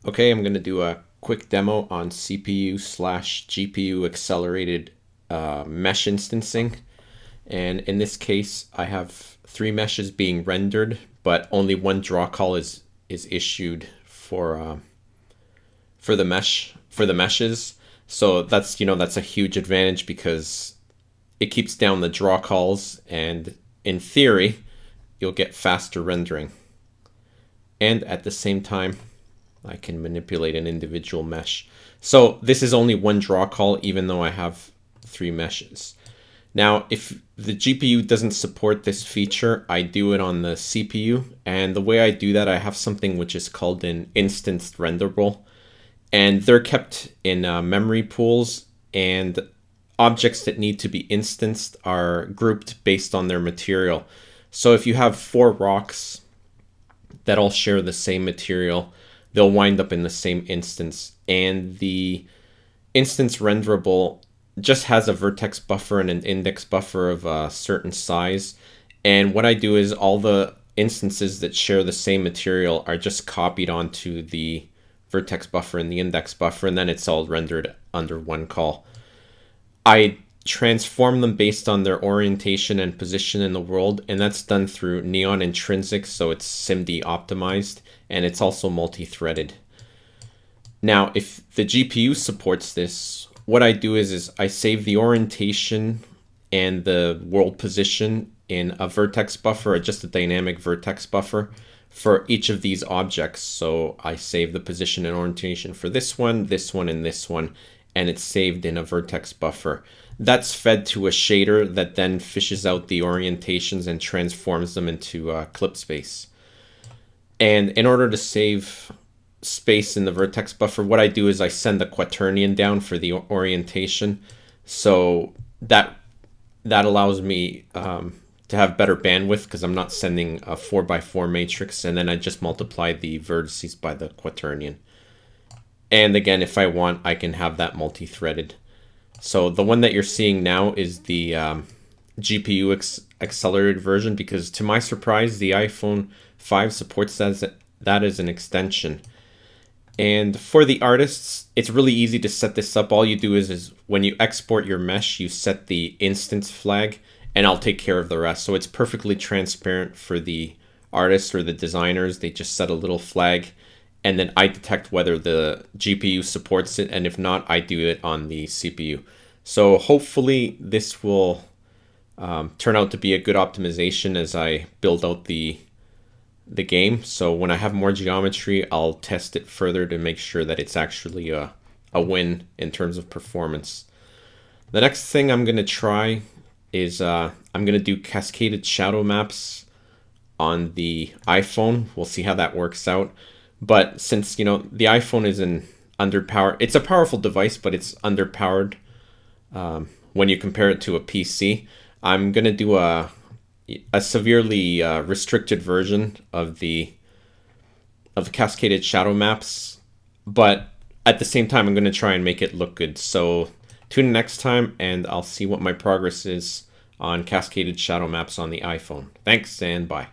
Okay, I'm going to do a quick demo on CPU/GPU accelerated mesh instancing. And in this case, I have 3 meshes being rendered, but only one draw call is issued for the meshes. So that's a huge advantage because it keeps down the draw calls, and in theory, you'll get faster rendering. And at the same time, I can manipulate an individual mesh. So this is only one draw call, even though I have 3 meshes. Now, if the GPU doesn't support this feature, I do it on the CPU. And the way I do that, I have something which is called an instanced renderable. And they're kept in memory pools, and objects that need to be instanced are grouped based on their material. So if you have 4 rocks that all share the same material, they'll wind up in the same instance. And the instance renderable just has a vertex buffer and an index buffer of a certain size. And what I do is all the instances that share the same material are just copied onto the vertex buffer and the index buffer, and then it's all rendered under one call. I transform them based on their orientation and position in the world, and that's done through Neon Intrinsics, so it's SIMD optimized, and it's also multi-threaded. Now, if the GPU supports this, what I do is I save the orientation and the world position in a vertex buffer, or just a dynamic vertex buffer for each of these objects. So I save the position and orientation for this one, and this one, and it's saved in a vertex buffer. That's fed to a shader that then fishes out the orientations and transforms them into clip space. And in order to save space in the vertex buffer, what I do is I send the quaternion down for the orientation. So that allows me to have better bandwidth because I'm not sending a 4x4 matrix, and then I just multiply the vertices by the quaternion. And again, if I want, I can have that multi-threaded. So the one that you're seeing now is the GPU accelerated version, because to my surprise, the iPhone 5 supports that as an extension. And for the artists, it's really easy to set this up. All you do is when you export your mesh, you set the instance flag, and I'll take care of the rest. So it's perfectly transparent for the artists or the designers. They just set a little flag, and then I detect whether the GPU supports it, and if not, I do it on the CPU. So hopefully this will turn out to be a good optimization as I build out the game. So when I have more geometry, I'll test it further to make sure that it's actually a win in terms of performance. The next thing I'm going to try is I'm going to do cascaded shadow maps on the iPhone. We'll see how that works out. But since, the iPhone is underpowered, it's a powerful device, but it's underpowered when you compare it to a PC. I'm going to do a severely restricted version of the cascaded shadow maps, but at the same time, I'm going to try and make it look good. So tune in next time, and I'll see what my progress is on cascaded shadow maps on the iPhone. Thanks, and bye.